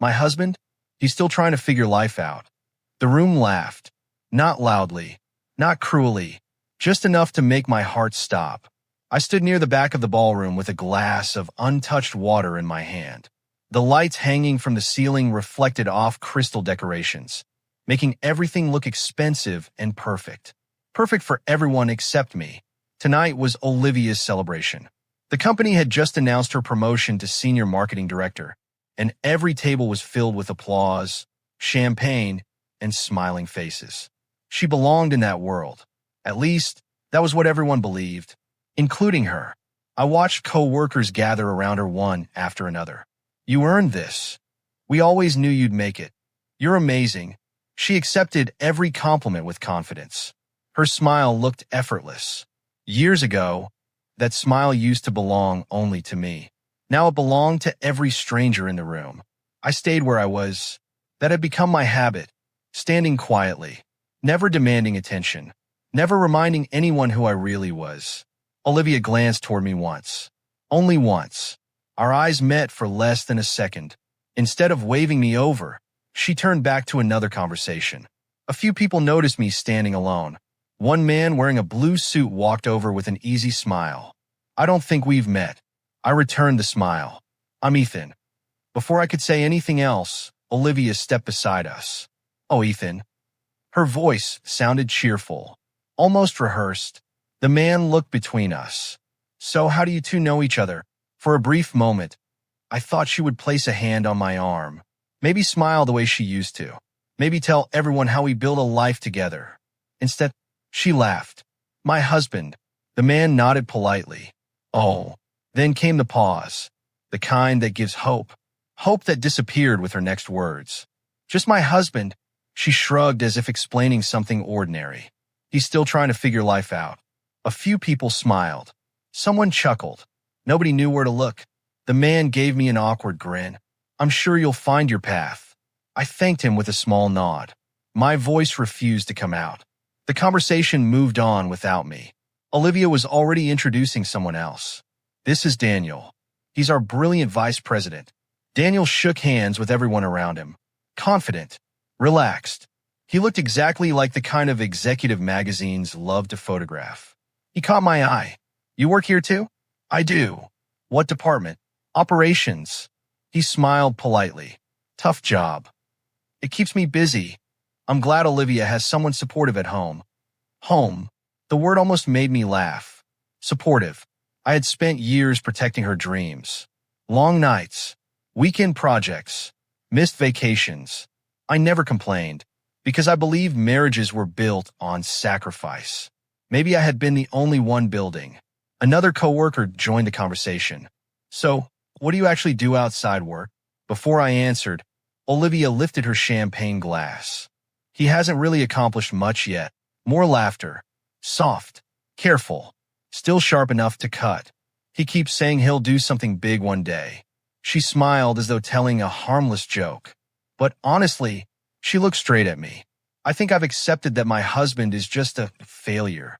My husband? He's still trying to figure life out. The room laughed. Not loudly, not cruelly, just enough to make my heart stop. I stood near the back of the ballroom with a glass of untouched water in my hand. The lights hanging from the ceiling reflected off crystal decorations, making everything look expensive and perfect. Perfect for everyone except me. Tonight was Olivia's celebration. The company had just announced her promotion to senior marketing director, and every table was filled with applause, champagne, and smiling faces. She belonged in that world. At least, that was what everyone believed, including her. I watched co-workers gather around her one after another. You earned this. We always knew you'd make it. You're amazing. She accepted every compliment with confidence. Her smile looked effortless. Years ago, that smile used to belong only to me. Now it belonged to every stranger in the room. I stayed where I was. That had become my habit, standing quietly, never demanding attention, never reminding anyone who I really was. Olivia glanced toward me once. Only once. Our eyes met for less than a second. Instead of waving me over, she turned back to another conversation. A few people noticed me standing alone. One man wearing a blue suit walked over with an easy smile. I don't think we've met. I returned the smile. I'm Ethan. Before I could say anything else, Olivia stepped beside us. Oh, Ethan. Her voice sounded cheerful, almost rehearsed. The man looked between us. So how do you two know each other? For a brief moment, I thought she would place a hand on my arm. Maybe smile the way she used to. Maybe tell everyone how we build a life together. Instead, she laughed. My husband. The man nodded politely. Oh. Then came the pause. The kind that gives hope. Hope that disappeared with her next words. Just my husband. She shrugged as if explaining something ordinary. He's still trying to figure life out. A few people smiled. Someone chuckled. Nobody knew where to look. The man gave me an awkward grin. I'm sure you'll find your path. I thanked him with a small nod. My voice refused to come out. The conversation moved on without me. Olivia was already introducing someone else. This is Daniel. He's our brilliant vice president. Daniel shook hands with everyone around him. Confident. Relaxed. He looked exactly like the kind of executive magazines love to photograph. He caught my eye. You work here too? I do. What department? Operations. He smiled politely. Tough job. It keeps me busy. I'm glad Olivia has someone supportive at home. Home. The word almost made me laugh. Supportive. I had spent years protecting her dreams. Long nights. Weekend projects. Missed vacations. I never complained, because I believed marriages were built on sacrifice. Maybe I had been the only one building. Another coworker joined the conversation. So, what do you actually do outside work? Before I answered, Olivia lifted her champagne glass. He hasn't really accomplished much yet. More laughter. Soft. Careful. Still sharp enough to cut. He keeps saying he'll do something big one day. She smiled as though telling a harmless joke. But honestly, she looked straight at me. I think I've accepted that my husband is just a failure.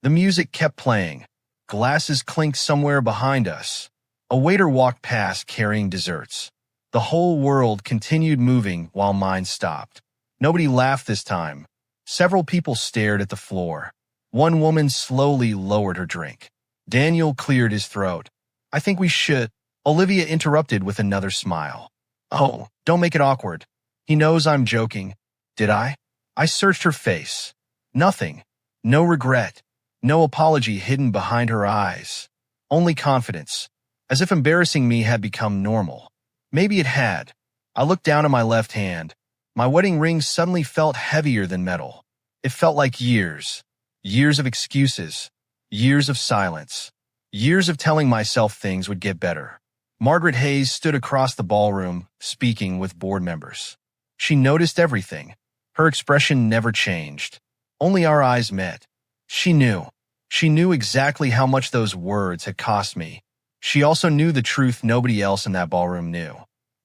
The music kept playing. Glasses clinked somewhere behind us. A waiter walked past carrying desserts. The whole world continued moving while mine stopped. Nobody laughed this time. Several people stared at the floor. One woman slowly lowered her drink. Daniel cleared his throat. I think we should. Olivia interrupted with another smile. Oh, don't make it awkward. He knows I'm joking. Did I? I searched her face. Nothing. No regret. No apology hidden behind her eyes. Only confidence. As if embarrassing me had become normal. Maybe it had. I looked down at my left hand. My wedding ring suddenly felt heavier than metal. It felt like years. Years of excuses. Years of silence. Years of telling myself things would get better. Margaret Hayes stood across the ballroom, speaking with board members. She noticed everything. Her expression never changed. Only our eyes met. She knew. She knew exactly how much those words had cost me. She also knew the truth nobody else in that ballroom knew.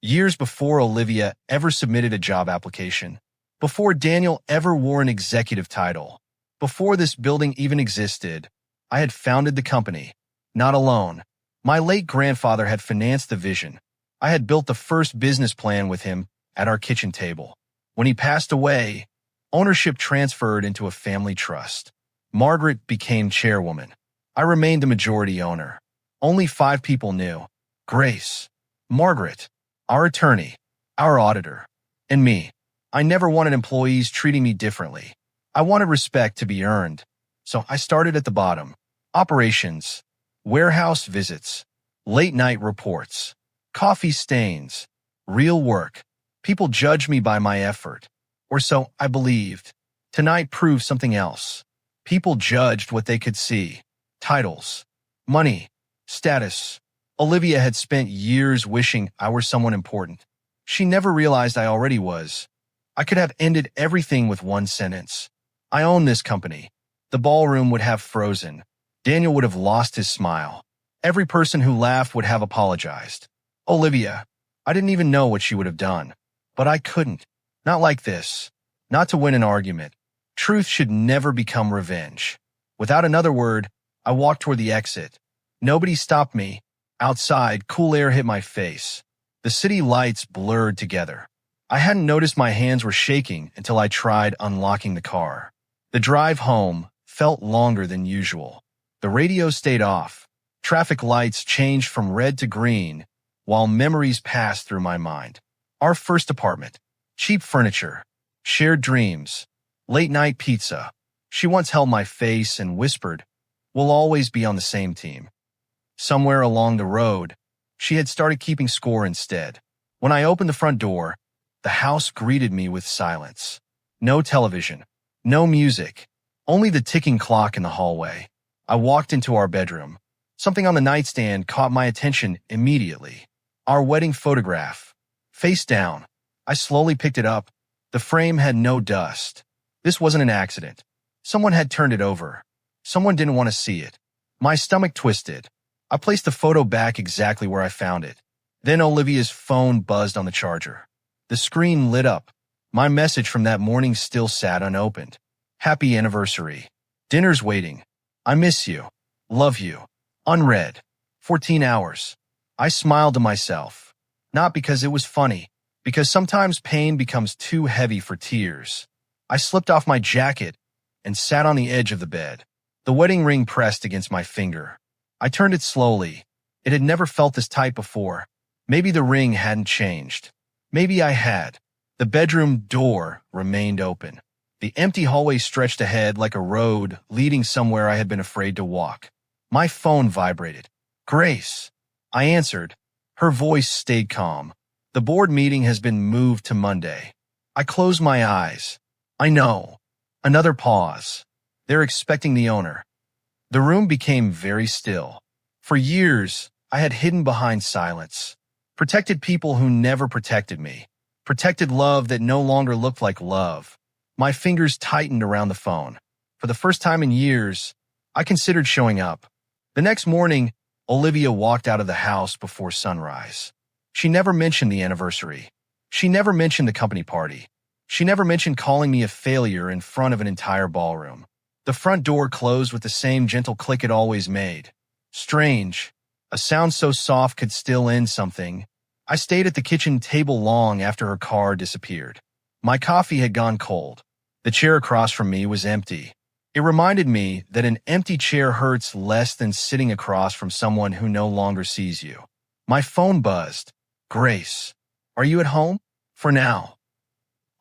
Years before Olivia ever submitted a job application, before Daniel ever wore an executive title, before this building even existed, I had founded the company. Not alone. My late grandfather had financed the vision, I had built the first business plan with him at our kitchen table. When he passed away, ownership transferred into a family trust. Margaret became chairwoman. I remained the majority owner. Only 5 people knew: Grace, Margaret, our attorney, our auditor, and me. I never wanted employees treating me differently. I wanted respect to be earned. So I started at the bottom. Operations, warehouse visits, late-night reports, coffee stains, real work. People judged me by my effort. Or so I believed. Tonight proved something else. People judged what they could see: titles, money, status. Olivia had spent years wishing I were someone important. She never realized I already was. I could have ended everything with one sentence: I own this company. The ballroom would have frozen. Daniel would have lost his smile. Every person who laughed would have apologized. Olivia, I didn't even know what she would have done. But I couldn't. Not like this. Not to win an argument. Truth should never become revenge. Without another word, I walked toward the exit. Nobody stopped me. Outside, cool air hit my face. The city lights blurred together. I hadn't noticed my hands were shaking until I tried unlocking the car. The drive home felt longer than usual. The radio stayed off. Traffic lights changed from red to green, while memories passed through my mind. Our first apartment, cheap furniture, shared dreams, late-night pizza. She once held my face and whispered, "We'll always be on the same team." Somewhere along the road, she had started keeping score instead. When I opened the front door, the house greeted me with silence. No television, no music, only the ticking clock in the hallway. I walked into our bedroom. Something on the nightstand caught my attention immediately. Our wedding photograph. Face down. I slowly picked it up. The frame had no dust. This wasn't an accident. Someone had turned it over. Someone didn't want to see it. My stomach twisted. I placed the photo back exactly where I found it. Then Olivia's phone buzzed on the charger. The screen lit up. My message from that morning still sat unopened. Happy anniversary. Dinner's waiting. I miss you. Love you. Unread. 14 hours. I smiled to myself. Not because it was funny, because sometimes pain becomes too heavy for tears. I slipped off my jacket and sat on the edge of the bed. The wedding ring pressed against my finger. I turned it slowly. It had never felt this tight before. Maybe the ring hadn't changed. Maybe I had. The bedroom door remained open. The empty hallway stretched ahead like a road leading somewhere I had been afraid to walk. My phone vibrated. Grace. I answered. Her voice stayed calm. The board meeting has been moved to Monday. I closed my eyes. I know. Another pause. They're expecting the owner. The room became very still. For years, I had hidden behind silence. Protected people who never protected me. Protected love that no longer looked like love. My fingers tightened around the phone. For the first time in years, I considered showing up. The next morning, Olivia walked out of the house before sunrise. She never mentioned the anniversary. She never mentioned the company party. She never mentioned calling me a failure in front of an entire ballroom. The front door closed with the same gentle click it always made. Strange. A sound so soft could still end something. I stayed at the kitchen table long after her car disappeared. My coffee had gone cold. The chair across from me was empty. It reminded me that an empty chair hurts less than sitting across from someone who no longer sees you. My phone buzzed. Grace, are you at home? For now.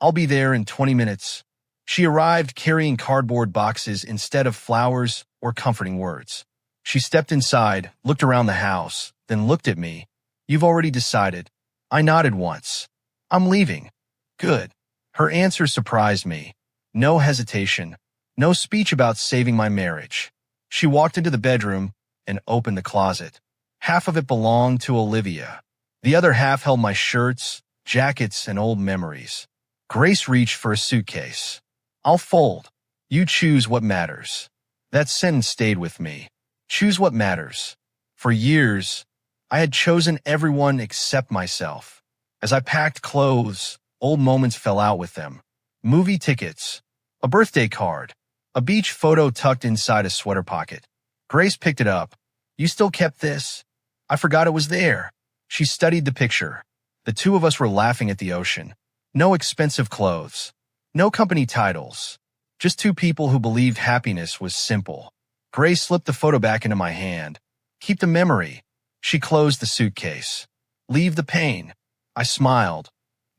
I'll be there in 20 minutes. She arrived carrying cardboard boxes instead of flowers or comforting words. She stepped inside, looked around the house, then looked at me. You've already decided. I nodded once. I'm leaving. Good. Her answer surprised me. No hesitation. No speech about saving my marriage. She walked into the bedroom and opened the closet. Half of it belonged to Olivia. The other half held my shirts, jackets, and old memories. Grace reached for a suitcase. I'll fold. You choose what matters. That sentence stayed with me. Choose what matters. For years, I had chosen everyone except myself. As I packed clothes, old moments fell out with them. Movie tickets, a birthday card, a beach photo tucked inside a sweater pocket. Grace picked it up. You still kept this? I forgot it was there. She studied the picture. The two of us were laughing at the ocean. No expensive clothes. No company titles. Just two people who believed happiness was simple. Grace slipped the photo back into my hand. Keep the memory. She closed the suitcase. Leave the pain. I smiled.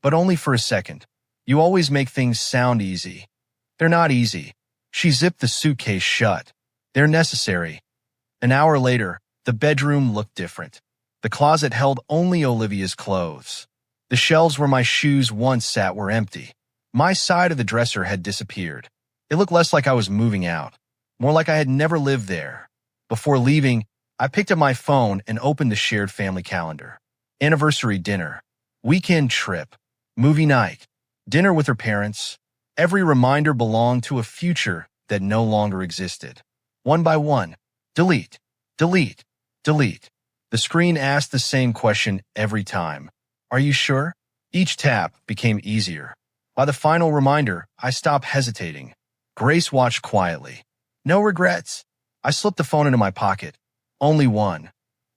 But only for a second. You always make things sound easy. They're not easy. She zipped the suitcase shut. They're necessary. An hour later, the bedroom looked different. The closet held only Olivia's clothes. The shelves where my shoes once sat were empty. My side of the dresser had disappeared. It looked less like I was moving out, more like I had never lived there. Before leaving, I picked up my phone and opened the shared family calendar. Anniversary dinner, weekend trip, movie night, dinner with her parents. Every reminder belonged to a future that no longer existed. One by one, delete, delete, delete. The screen asked the same question every time. Are you sure? Each tap became easier. By the final reminder, I stopped hesitating. Grace watched quietly. No regrets. I slipped the phone into my pocket. Only one.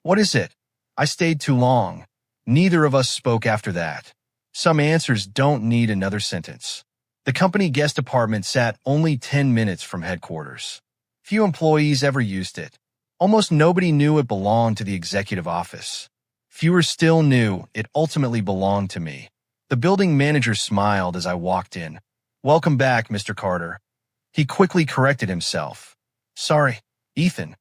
What is it? I stayed too long. Neither of us spoke after that. Some answers don't need another sentence. The company guest apartment sat only 10 minutes from headquarters. Few employees ever used it. Almost nobody knew it belonged to the executive office. Fewer still knew it ultimately belonged to me. The building manager smiled as I walked in. Welcome back, Mr. Carter. He quickly corrected himself. Sorry, Ethan.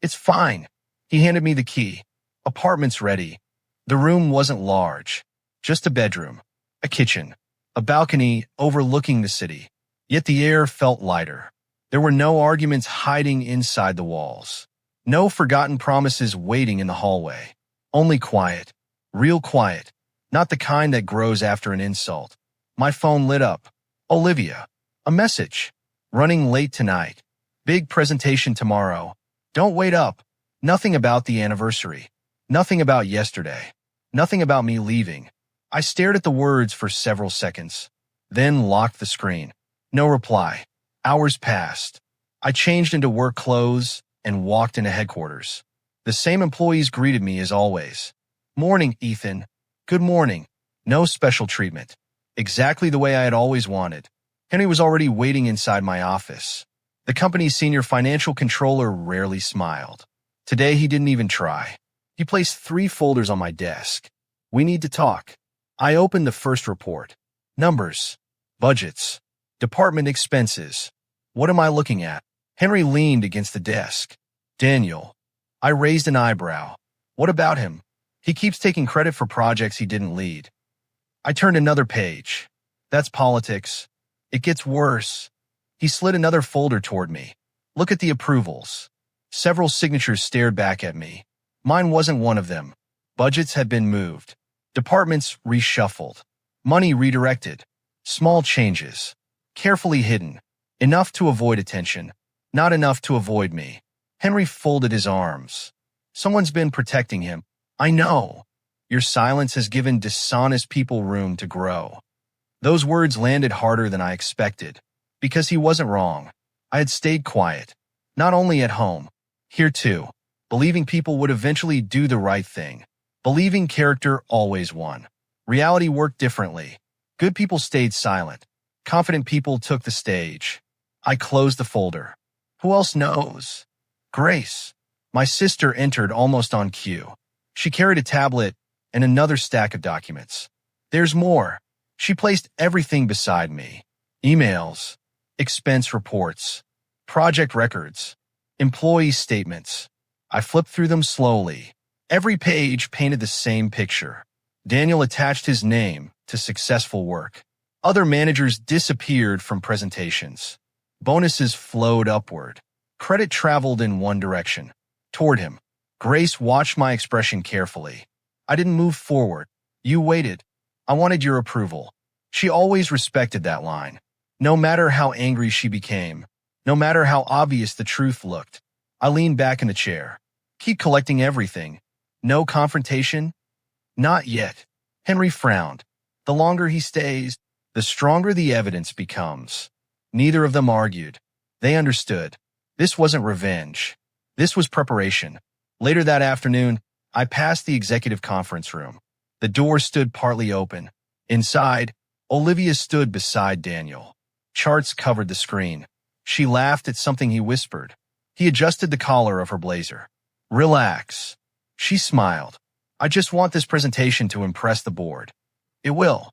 It's fine. He handed me the key. Apartment's ready. The room wasn't large. Just a bedroom, a kitchen, a balcony overlooking the city. Yet the air felt lighter. There were no arguments hiding inside the walls. No forgotten promises waiting in the hallway. Only quiet. Real quiet. Not the kind that grows after an insult. My phone lit up. Olivia. A message. Running late tonight. Big presentation tomorrow. Don't wait up. Nothing about the anniversary. Nothing about yesterday. Nothing about me leaving. I stared at the words for several seconds. Then locked the screen. No reply. Hours passed. I changed into work clothes and walked into headquarters. The same employees greeted me as always. Morning, Ethan. Good morning. No special treatment. Exactly the way I had always wanted. Henry was already waiting inside my office. The company's senior financial controller rarely smiled. Today he didn't even try. He placed 3 folders on my desk. We need to talk. I opened the first report. Numbers. Budgets. Department expenses. What am I looking at? Henry leaned against the desk. Daniel. I raised an eyebrow. What about him? He keeps taking credit for projects he didn't lead. I turned another page. That's politics. It gets worse. He slid another folder toward me. Look at the approvals. Several signatures stared back at me. Mine wasn't one of them. Budgets had been moved. Departments reshuffled. Money redirected. Small changes. Carefully hidden. Enough to avoid attention. Not enough to avoid me. Henry folded his arms. Someone's been protecting him. I know. Your silence has given dishonest people room to grow. Those words landed harder than I expected. Because he wasn't wrong. I had stayed quiet. Not only at home. Here too. Believing people would eventually do the right thing. Believing character always won. Reality worked differently. Good people stayed silent. Confident people took the stage. I closed the folder. Who else knows? Grace. My sister entered almost on cue. She carried a tablet and another stack of documents. There's more. She placed everything beside me. Emails, expense reports, project records, employee statements. I flipped through them slowly. Every page painted the same picture. Daniel attached his name to successful work. Other managers disappeared from presentations. Bonuses flowed upward. Credit traveled in one direction, toward him. Grace watched my expression carefully. I didn't move forward. You waited. I wanted your approval. She always respected that line. No matter how angry she became, no matter how obvious the truth looked, I leaned back in the chair. Keep collecting everything. No confrontation? Not yet. Henry frowned. The longer he stays, the stronger the evidence becomes. Neither of them argued. They understood. This wasn't revenge. This was preparation. Later that afternoon, I passed the executive conference room. The door stood partly open. Inside, Olivia stood beside Daniel. Charts covered the screen. She laughed at something he whispered. He adjusted the collar of her blazer. Relax. She smiled. I just want this presentation to impress the board. It will.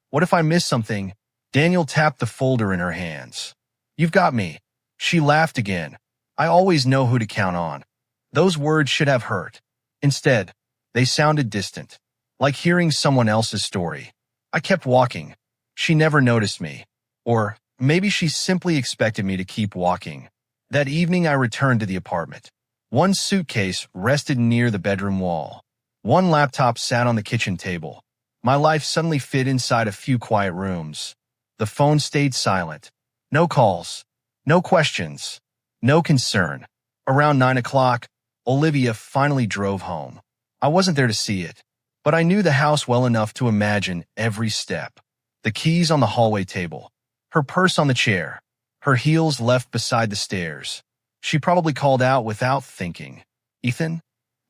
What if I miss something? Daniel tapped the folder in her hands. You've got me. She laughed again. I always know who to count on. Those words should have hurt. Instead, they sounded distant, like hearing someone else's story. I kept walking. She never noticed me. Or maybe she simply expected me to keep walking. That evening I returned to the apartment. One suitcase rested near the bedroom wall. One laptop sat on the kitchen table. My life suddenly fit inside a few quiet rooms. The phone stayed silent. No calls. No questions. No concern. Around 9 o'clock, Olivia finally drove home. I wasn't there to see it, but I knew the house well enough to imagine every step. The keys on the hallway table. Her purse on the chair. Her heels left beside the stairs. She probably called out without thinking. Ethan?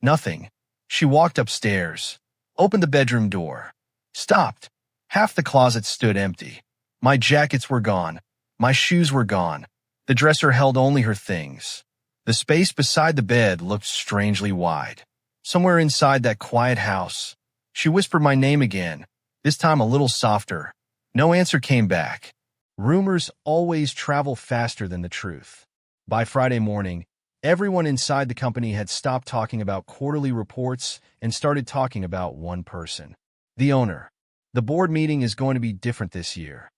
Nothing. She walked upstairs, opened the bedroom door, stopped. Half the closet stood empty. My jackets were gone. My shoes were gone. The dresser held only her things. The space beside the bed looked strangely wide. Somewhere inside that quiet house, she whispered my name again, this time a little softer. No answer came back. Rumors always travel faster than the truth. By Friday morning, everyone inside the company had stopped talking about quarterly reports and started talking about one person. The owner. The board meeting is going to be different this year.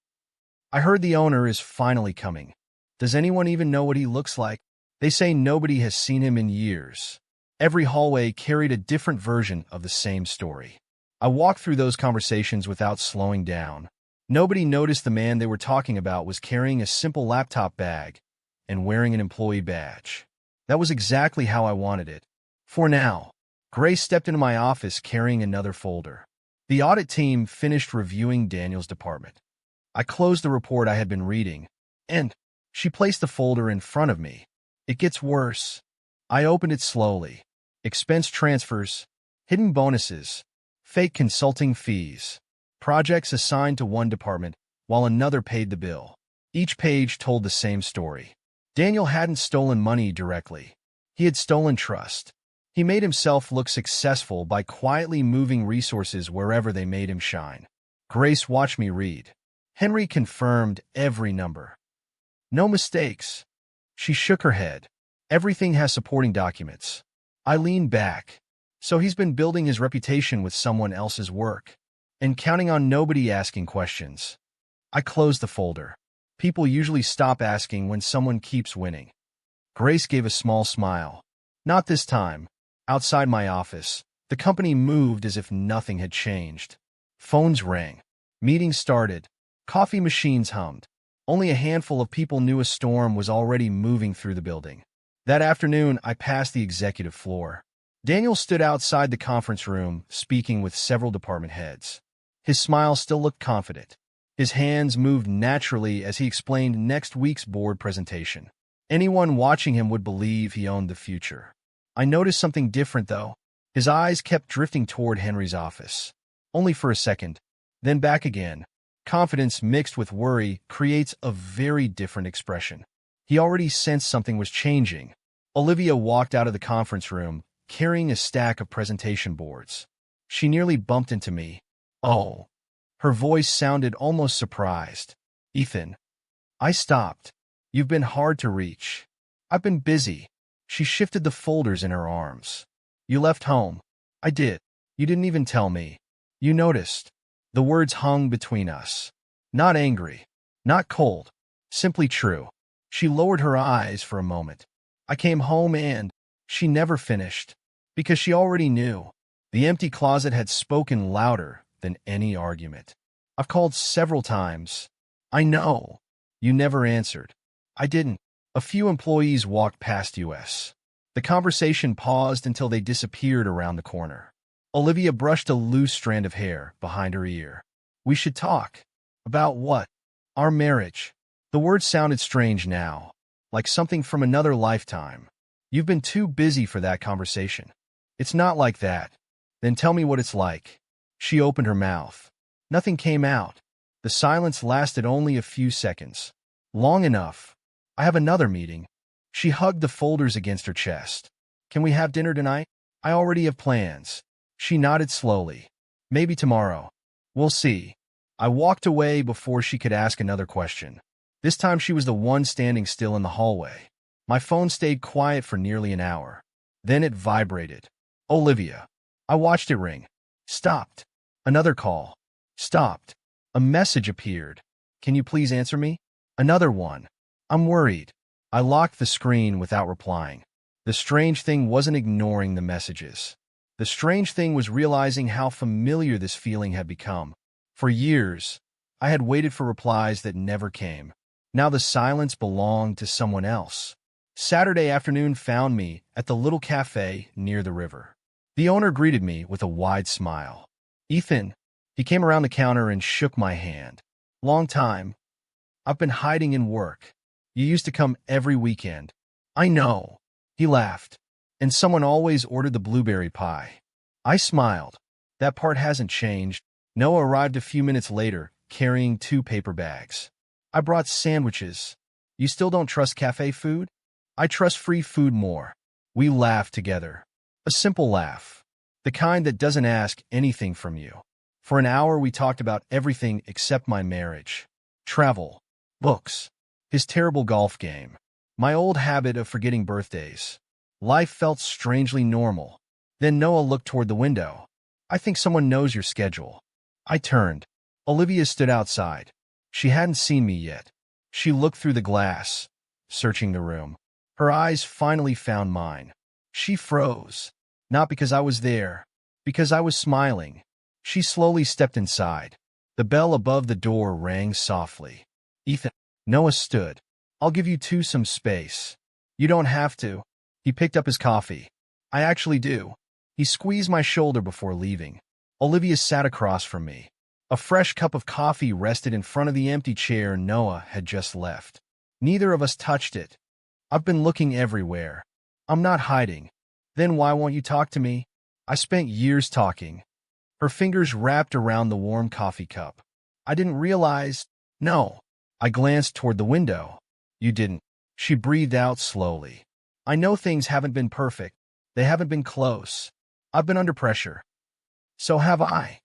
I heard the owner is finally coming. Does anyone even know what he looks like? They say nobody has seen him in years. Every hallway carried a different version of the same story. I walked through those conversations without slowing down. Nobody noticed the man they were talking about was carrying a simple laptop bag and wearing an employee badge. That was exactly how I wanted it. For now, Grace stepped into my office carrying another folder. The audit team finished reviewing Daniel's department. I closed the report I had been reading, and she placed the folder in front of me. It gets worse. I opened it slowly. Expense transfers, hidden bonuses, fake consulting fees, projects assigned to one department while another paid the bill. Each page told the same story. Daniel hadn't stolen money directly. He had stolen trust. He made himself look successful by quietly moving resources wherever they made him shine. Grace watched me read. Henry confirmed every number. No mistakes. She shook her head. Everything has supporting documents. I leaned back. So he's been building his reputation with someone else's work and counting on nobody asking questions. I closed the folder. People usually stop asking when someone keeps winning. Grace gave a small smile. Not this time. Outside my office, the company moved as if nothing had changed. Phones rang. Meetings started. Coffee machines hummed. Only a handful of people knew a storm was already moving through the building. That afternoon, I passed the executive floor. Daniel stood outside the conference room, speaking with several department heads. His smile still looked confident. His hands moved naturally as he explained next week's board presentation. Anyone watching him would believe he owned the future. I noticed something different, though. His eyes kept drifting toward Henry's office. Only for a second, then back again. Confidence mixed with worry creates a very different expression. He already sensed something was changing. Olivia walked out of the conference room, carrying a stack of presentation boards. She nearly bumped into me. Oh. Her voice sounded almost surprised. Ethan. I stopped. You've been hard to reach. I've been busy. She shifted the folders in her arms. You left home. I did. You didn't even tell me. You noticed. The words hung between us. Not angry. Not cold. Simply true. She lowered her eyes for a moment. I came home and she never finished. Because she already knew. The empty closet had spoken louder than any argument. I've called several times. I know. You never answered. I didn't. A few employees walked past us. The conversation paused until they disappeared around the corner. Olivia brushed a loose strand of hair behind her ear. We should talk. About what? Our marriage. The words sounded strange now, like something from another lifetime. You've been too busy for that conversation. It's not like that. Then tell me what it's like. She opened her mouth. Nothing came out. The silence lasted only a few seconds. Long enough. I have another meeting. She hugged the folders against her chest. Can we have dinner tonight? I already have plans. She nodded slowly. Maybe tomorrow. We'll see. I walked away before she could ask another question. This time she was the one standing still in the hallway. My phone stayed quiet for nearly an hour. Then it vibrated. Olivia. I watched it ring. Stopped. Another call. Stopped. A message appeared. Can you please answer me? Another one. I'm worried. I locked the screen without replying. The strange thing wasn't ignoring the messages. The strange thing was realizing how familiar this feeling had become. For years, I had waited for replies that never came. Now the silence belonged to someone else. Saturday afternoon found me at the little cafe near the river. The owner greeted me with a wide smile. Ethan. He came around the counter and shook my hand. Long time. I've been hiding in work. You used to come every weekend. I know. He laughed. And someone always ordered the blueberry pie. I smiled. That part hasn't changed. Noah arrived a few minutes later, carrying 2 paper bags. I brought sandwiches. You still don't trust cafe food? I trust free food more. We laughed together. A simple laugh. The kind that doesn't ask anything from you. For an hour we talked about everything except my marriage, travel, books, his terrible golf game, my old habit of forgetting birthdays. Life felt strangely normal. Then Noah looked toward the window. I think someone knows your schedule. I turned. Olivia stood outside. She hadn't seen me yet. She looked through the glass, searching the room. Her eyes finally found mine. She froze. Not because I was there, because I was smiling. She slowly stepped inside. The bell above the door rang softly. Ethan. Noah stood. I'll give you two some space. You don't have to. He picked up his coffee. I actually do. He squeezed my shoulder before leaving. Olivia sat across from me. A fresh cup of coffee rested in front of the empty chair Noah had just left. Neither of us touched it. I've been looking everywhere. I'm not hiding. Then why won't you talk to me? I spent years talking. Her fingers wrapped around the warm coffee cup. I didn't realize. No. I glanced toward the window. You didn't. She breathed out slowly. I know things haven't been perfect. They haven't been close. I've been under pressure. So have I.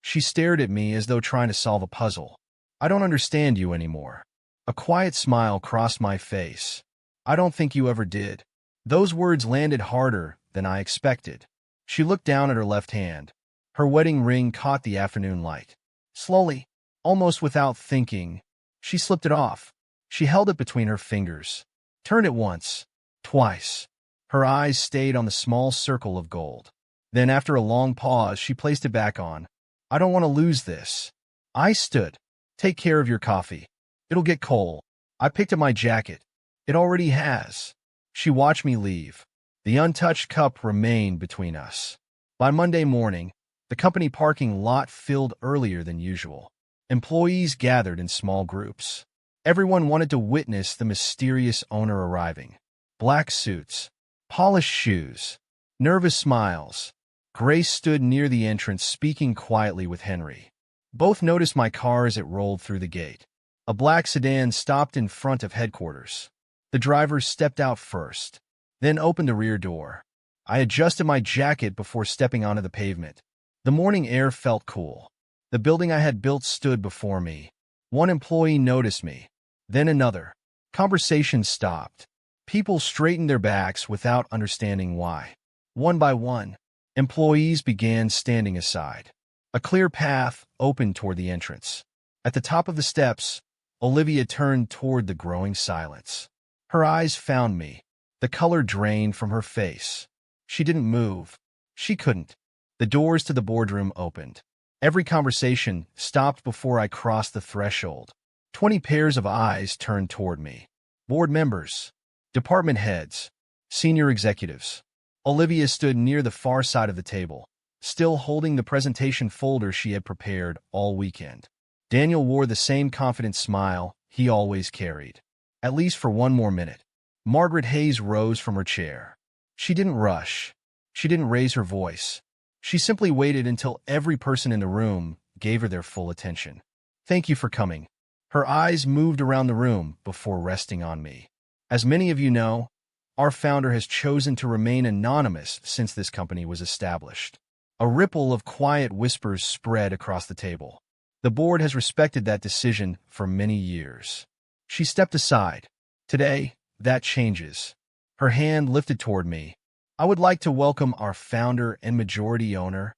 She stared at me as though trying to solve a puzzle. I don't understand you anymore. A quiet smile crossed my face. I don't think you ever did. Those words landed harder than I expected. She looked down at her left hand. Her wedding ring caught the afternoon light. Slowly, almost without thinking, she slipped it off. She held it between her fingers. Turned it once, twice. Her eyes stayed on the small circle of gold. Then after a long pause, she placed it back on. I don't want to lose this. I stood. Take care of your coffee. It'll get cold. I picked up my jacket. It already has. She watched me leave. The untouched cup remained between us. By Monday morning, the company parking lot filled earlier than usual. Employees gathered in small groups. Everyone wanted to witness the mysterious owner arriving. Black suits, polished shoes, nervous smiles. Grace stood near the entrance speaking quietly with Henry. Both noticed my car as it rolled through the gate. A black sedan stopped in front of headquarters. The driver stepped out first, then opened the rear door. I adjusted my jacket before stepping onto the pavement. The morning air felt cool. The building I had built stood before me. One employee noticed me, then another. Conversations stopped. People straightened their backs without understanding why. One by one, employees began standing aside. A clear path opened toward the entrance. At the top of the steps, Olivia turned toward the growing silence. Her eyes found me. The color drained from her face. She didn't move. She couldn't. The doors to the boardroom opened. Every conversation stopped before I crossed the threshold. 20 pairs of eyes turned toward me. Board members, department heads, senior executives. Olivia stood near the far side of the table, still holding the presentation folder she had prepared all weekend. Daniel wore the same confident smile he always carried. At least for one more minute. Margaret Hayes rose from her chair. She didn't rush. She didn't raise her voice. She simply waited until every person in the room gave her their full attention. Thank you for coming. Her eyes moved around the room before resting on me. As many of you know, our founder has chosen to remain anonymous since this company was established. A ripple of quiet whispers spread across the table. The board has respected that decision for many years. She stepped aside. Today, that changes. Her hand lifted toward me. I would like to welcome our founder and majority owner.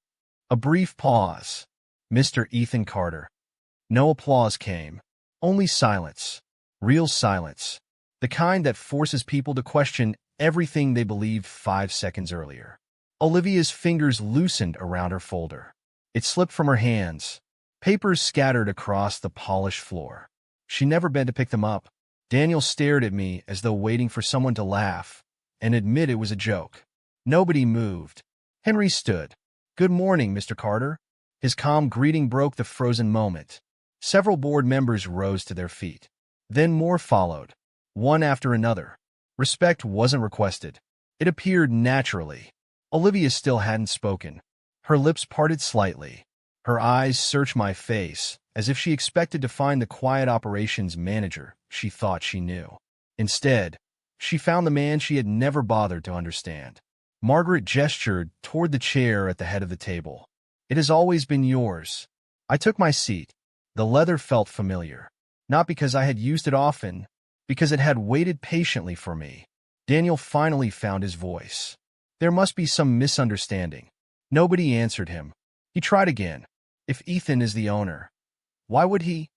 A brief pause. Mr. Ethan Carter. No applause came. Only silence. Real silence. The kind that forces people to question everything they believed 5 seconds earlier. Olivia's fingers loosened around her folder. It slipped from her hands. Papers scattered across the polished floor. She never bent to pick them up. Daniel stared at me as though waiting for someone to laugh and admit it was a joke. Nobody moved. Henry stood. Good morning, Mr. Carter. His calm greeting broke the frozen moment. Several board members rose to their feet. Then more followed, one after another. Respect wasn't requested. It appeared naturally. Olivia still hadn't spoken. Her lips parted slightly. Her eyes searched my face, as if she expected to find the quiet operations manager she thought she knew. Instead, she found the man she had never bothered to understand. Margaret gestured toward the chair at the head of the table. It has always been yours. I took my seat. The leather felt familiar. Not because I had used it often, because it had waited patiently for me. Daniel finally found his voice. There must be some misunderstanding. Nobody answered him. He tried again. If Ethan is the owner, why would he?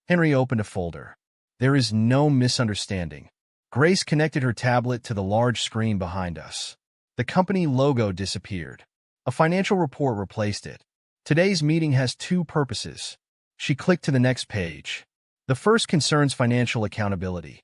Henry opened a folder. There is no misunderstanding. Grace connected her tablet to the large screen behind us. The company logo disappeared. A financial report replaced it. Today's meeting has 2 purposes. She clicked to the next page. The first concerns financial accountability.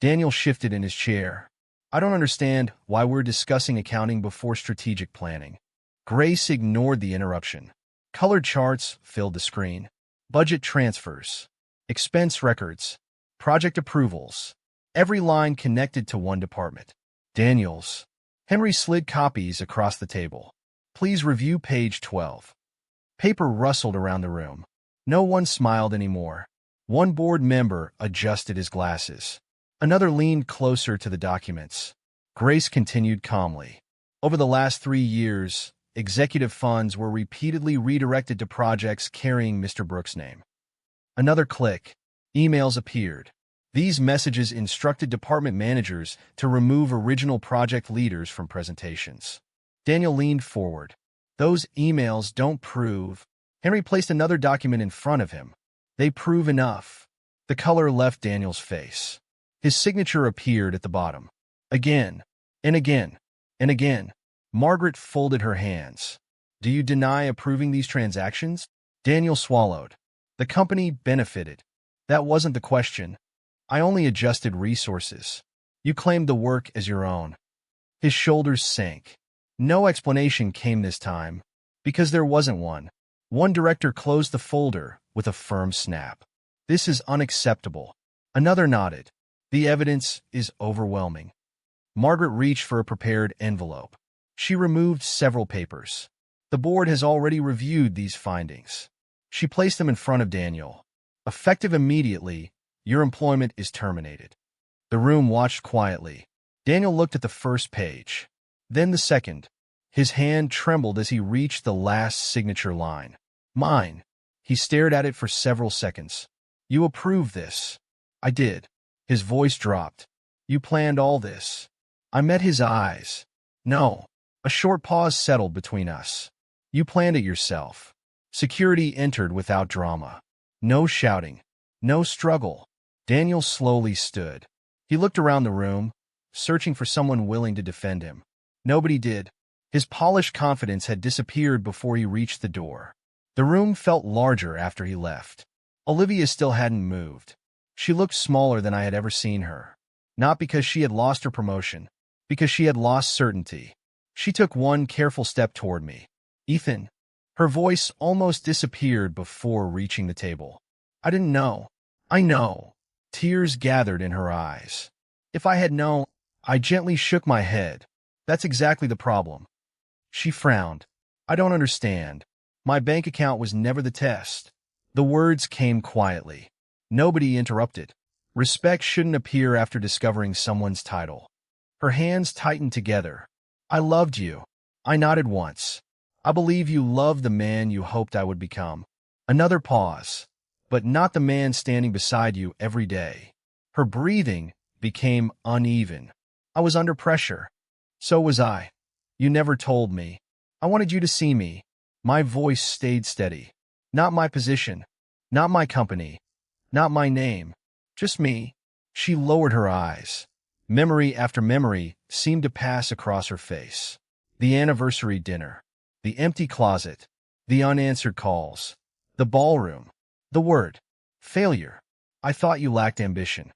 Daniel shifted in his chair. I don't understand why we're discussing accounting before strategic planning. Grace ignored the interruption. Colored charts filled the screen. Budget transfers. Expense records. Project approvals. Every line connected to one department. Daniel's. Henry slid copies across the table. Please review page 12. Paper rustled around the room. No one smiled anymore. One board member adjusted his glasses. Another leaned closer to the documents. Grace continued calmly. Over the last 3 years, executive funds were repeatedly redirected to projects carrying Mr. Brooks' name. Another click. Emails appeared. These messages instructed department managers to remove original project leaders from presentations. Daniel leaned forward. Those emails don't prove. Henry placed another document in front of him. They prove enough. The color left Daniel's face. His signature appeared at the bottom. Again, and again, and again. Margaret folded her hands. Do you deny approving these transactions? Daniel swallowed. The company benefited. That wasn't the question. I only adjusted resources. You claimed the work as your own. His shoulders sank. No explanation came this time, because there wasn't one. One director closed the folder with a firm snap. This is unacceptable. Another nodded. The evidence is overwhelming. Margaret reached for a prepared envelope. She removed several papers. The board has already reviewed these findings. She placed them in front of Daniel. Effective immediately, your employment is terminated. The room watched quietly. Daniel looked at the first page, then the second. His hand trembled as he reached the last signature line. Mine. He stared at it for several seconds. You approve this. I did. His voice dropped. You planned all this. I met his eyes. No. A short pause settled between us. You planned it yourself. Security entered without drama. No shouting. No struggle. Daniel slowly stood. He looked around the room, searching for someone willing to defend him. Nobody did. His polished confidence had disappeared before he reached the door. The room felt larger after he left. Olivia still hadn't moved. She looked smaller than I had ever seen her. Not because she had lost her promotion, because she had lost certainty. She took one careful step toward me. Ethan. Her voice almost disappeared before reaching the table. I didn't know. I know. Tears gathered in her eyes. If I had known, I gently shook my head. That's exactly the problem. She frowned. I don't understand. My bank account was never the test. The words came quietly. Nobody interrupted. Respect shouldn't appear after discovering someone's title. Her hands tightened together. I loved you. I nodded once. I believe you loved the man you hoped I would become. Another pause. But not the man standing beside you every day. Her breathing became uneven. I was under pressure. So was I. You never told me. I wanted you to see me. My voice stayed steady. Not my position. Not my company. Not my name. Just me. She lowered her eyes. Memory after memory seemed to pass across her face. The anniversary dinner. The empty closet. The unanswered calls. The ballroom. The word. Failure. I thought you lacked ambition.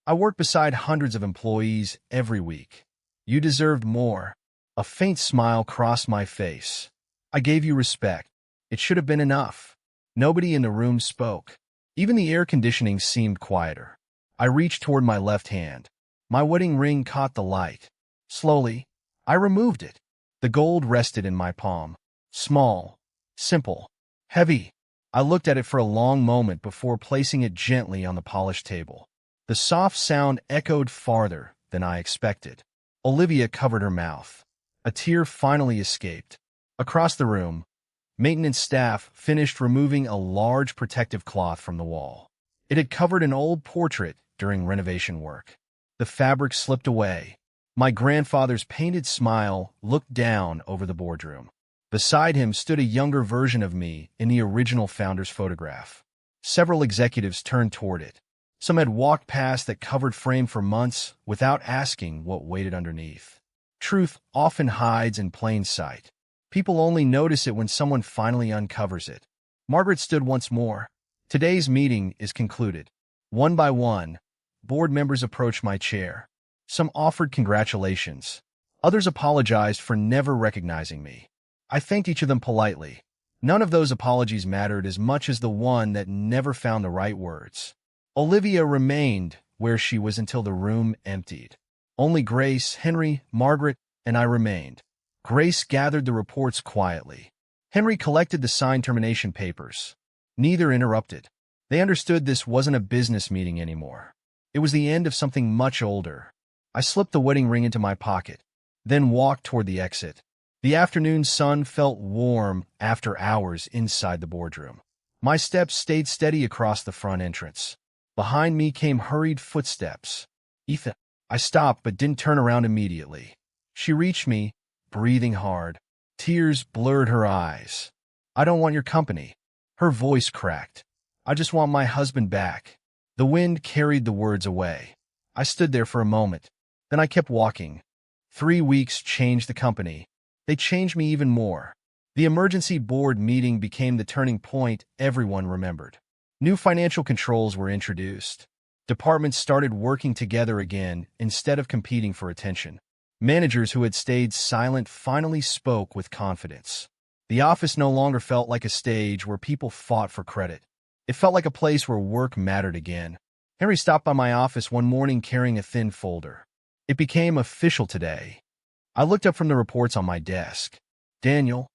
I worked beside hundreds of employees every week. You deserved more. A faint smile crossed my face. I gave you respect. It should have been enough. Nobody in the room spoke. Even the air conditioning seemed quieter. I reached toward my left hand. My wedding ring caught the light. Slowly, I removed it. The gold rested in my palm. Small, simple, heavy. I looked at it for a long moment before placing it gently on the polished table. The soft sound echoed farther than I expected. Olivia covered her mouth. A tear finally escaped. Across the room, maintenance staff finished removing a large protective cloth from the wall. It had covered an old portrait during renovation work. The fabric slipped away. My grandfather's painted smile looked down over the boardroom. Beside him stood a younger version of me in the original founder's photograph. Several executives turned toward it. Some had walked past that covered frame for months without asking what waited underneath. Truth often hides in plain sight. People only notice it when someone finally uncovers it. Margaret stood once more. Today's meeting is concluded. One by one, board members approached my chair. Some offered congratulations. Others apologized for never recognizing me. I thanked each of them politely. None of those apologies mattered as much as the one that never found the right words. Olivia remained where she was until the room emptied. Only Grace, Henry, Margaret, and I remained. Grace gathered the reports quietly. Henry collected the signed termination papers. Neither interrupted. They understood this wasn't a business meeting anymore. It was the end of something much older. I slipped the wedding ring into my pocket, then walked toward the exit. The afternoon sun felt warm after hours inside the boardroom. My steps stayed steady across the front entrance. Behind me came hurried footsteps. Ethan. I stopped but didn't turn around immediately. She reached me, breathing hard. Tears blurred her eyes. I don't want your company. Her voice cracked. I just want my husband back. The wind carried the words away. I stood there for a moment. Then I kept walking. 3 weeks changed the company. They changed me even more. The emergency board meeting became the turning point everyone remembered. New financial controls were introduced. Departments started working together again instead of competing for attention. Managers who had stayed silent finally spoke with confidence. The office no longer felt like a stage where people fought for credit. It felt like a place where work mattered again. Henry stopped by my office one morning carrying a thin folder. It became official today. I looked up from the reports on my desk. Daniel?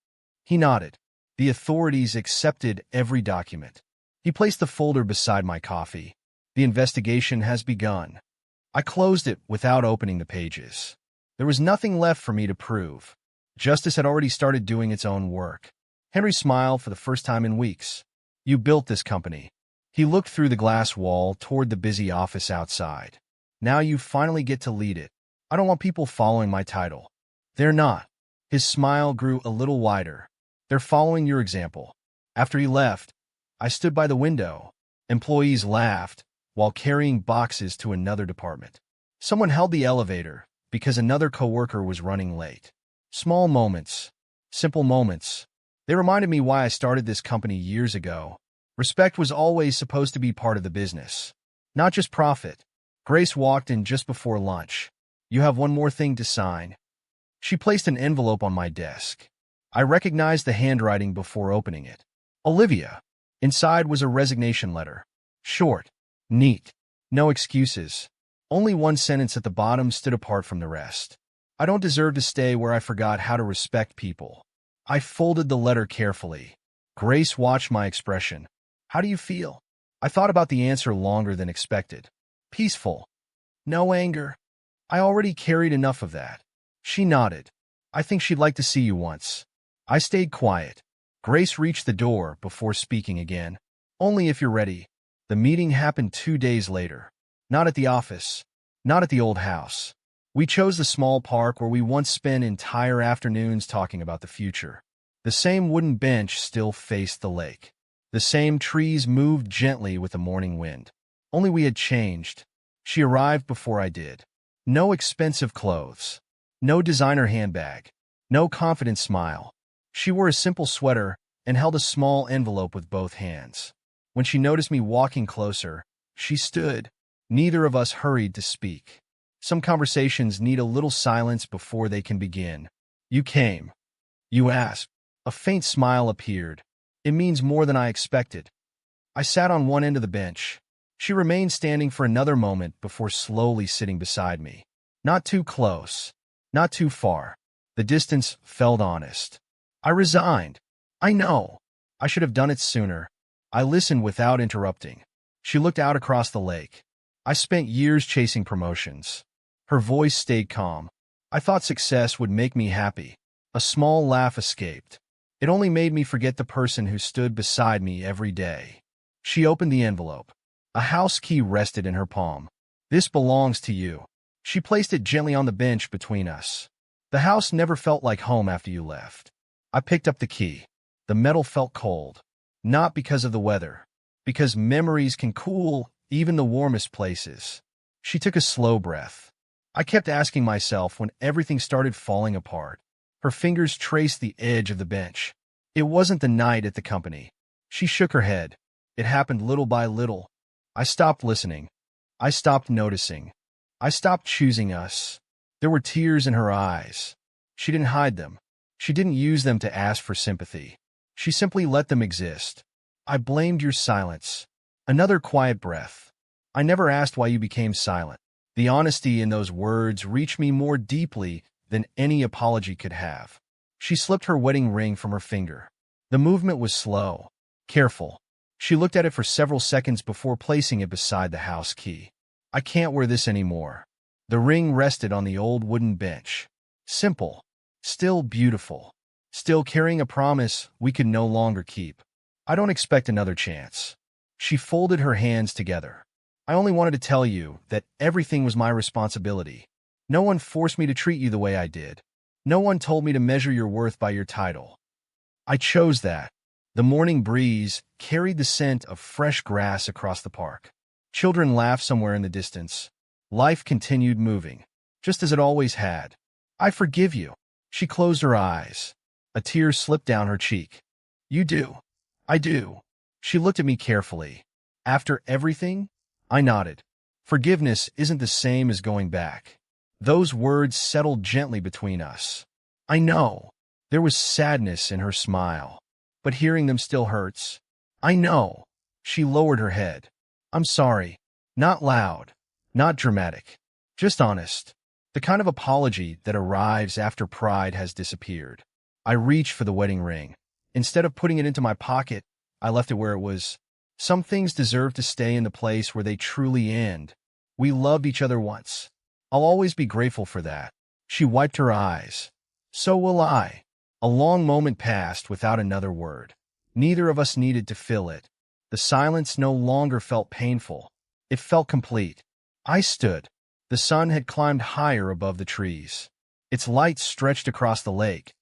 He nodded. The authorities accepted every document. He placed the folder beside my coffee. The investigation has begun. I closed it without opening the pages. There was nothing left for me to prove. Justice had already started doing its own work. Henry smiled for the first time in weeks. You built this company. He looked through the glass wall toward the busy office outside. Now you finally get to lead it. I don't want people following my title. They're not. His smile grew a little wider. They're following your example. After he left, I stood by the window. Employees laughed while carrying boxes to another department. Someone held the elevator because another coworker was running late. Small moments, simple moments. They reminded me why I started this company years ago. Respect was always supposed to be part of the business, not just profit. Grace walked in just before lunch. You have one more thing to sign. She placed an envelope on my desk. I recognized the handwriting before opening it. Olivia. Inside was a resignation letter. Short, neat, no excuses. Only one sentence at the bottom stood apart from the rest. I don't deserve to stay where I forgot how to respect people. I folded the letter carefully. Grace watched my expression. How do you feel? I thought about the answer longer than expected. Peaceful. No anger. I already carried enough of that. She nodded. I think she'd like to see you once. I stayed quiet. Grace reached the door before speaking again. Only if you're ready. The meeting happened 2 days later. Not at the office. Not at the old house. We chose the small park where we once spent entire afternoons talking about the future. The same wooden bench still faced the lake. The same trees moved gently with the morning wind. Only we had changed. She arrived before I did. No expensive clothes. No designer handbag. No confident smile. She wore a simple sweater and held a small envelope with both hands. When she noticed me walking closer, she stood. Neither of us hurried to speak. Some conversations need a little silence before they can begin. You came. You asked. A faint smile appeared. It means more than I expected. I sat on one end of the bench. She remained standing for another moment before slowly sitting beside me. Not too close. Not too far. The distance felt honest. I resigned. I know. I should have done it sooner. I listened without interrupting. She looked out across the lake. I spent years chasing promotions. Her voice stayed calm. I thought success would make me happy. A small laugh escaped. It only made me forget the person who stood beside me every day. She opened the envelope. A house key rested in her palm. This belongs to you. She placed it gently on the bench between us. The house never felt like home after you left. I picked up the key. The metal felt cold. Not because of the weather. Because memories can cool even the warmest places. She took a slow breath. I kept asking myself when everything started falling apart. Her fingers traced the edge of the bench. It wasn't the night at the company. She shook her head. It happened little by little. I stopped listening. I stopped noticing. I stopped choosing us. There were tears in her eyes. She didn't hide them. She didn't use them to ask for sympathy. She simply let them exist. I blamed your silence. Another quiet breath. I never asked why you became silent. The honesty in those words reached me more deeply than any apology could have. She slipped her wedding ring from her finger. The movement was slow, careful. She looked at it for several seconds before placing it beside the house key. I can't wear this anymore. The ring rested on the old wooden bench. Simple, still beautiful, still carrying a promise we could no longer keep. I don't expect another chance. She folded her hands together. I only wanted to tell you that everything was my responsibility. No one forced me to treat you the way I did. No one told me to measure your worth by your title. I chose that. The morning breeze carried the scent of fresh grass across the park. Children laughed somewhere in the distance. Life continued moving, just as it always had. I forgive you. She closed her eyes. A tear slipped down her cheek. You do. I do. She looked at me carefully. After everything? I nodded. Forgiveness isn't the same as going back. Those words settled gently between us. I know. There was sadness in her smile. But hearing them still hurts. I know. She lowered her head. I'm sorry. Not loud. Not dramatic. Just honest. The kind of apology that arrives after pride has disappeared. I reached for the wedding ring. Instead of putting it into my pocket, I left it where it was. Some things deserve to stay in the place where they truly end. We loved each other once. I'll always be grateful for that. She wiped her eyes. So will I. A long moment passed without another word. Neither of us needed to fill it. The silence no longer felt painful. It felt complete. I stood. The sun had climbed higher above the trees. Its light stretched across the lake,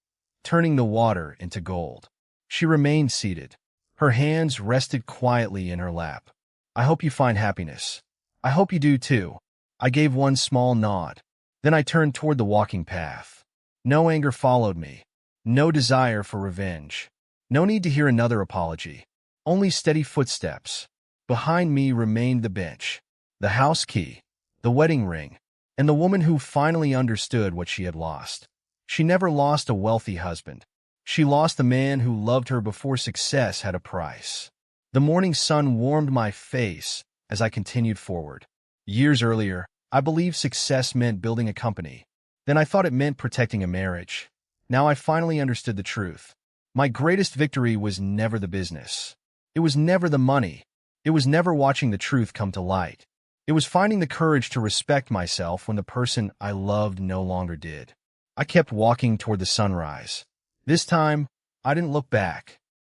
turning the water into gold. She remained seated. Her hands rested quietly in her lap. I hope you find happiness. I hope you do too. I gave one small nod. Then I turned toward the walking path. No anger followed me. No desire for revenge. No need to hear another apology. Only steady footsteps. Behind me remained the bench, the house key, the wedding ring, and the woman who finally understood what she had lost. She never lost a wealthy husband. She lost the man who loved her before success had a price. The morning sun warmed my face as I continued forward. Years earlier, I believed success meant building a company. Then I thought it meant protecting a marriage. Now I finally understood the truth. My greatest victory was never the business. It was never the money. It was never watching the truth come to light. It was finding the courage to respect myself when the person I loved no longer did. I kept walking toward the sunrise. This time, I didn't look back.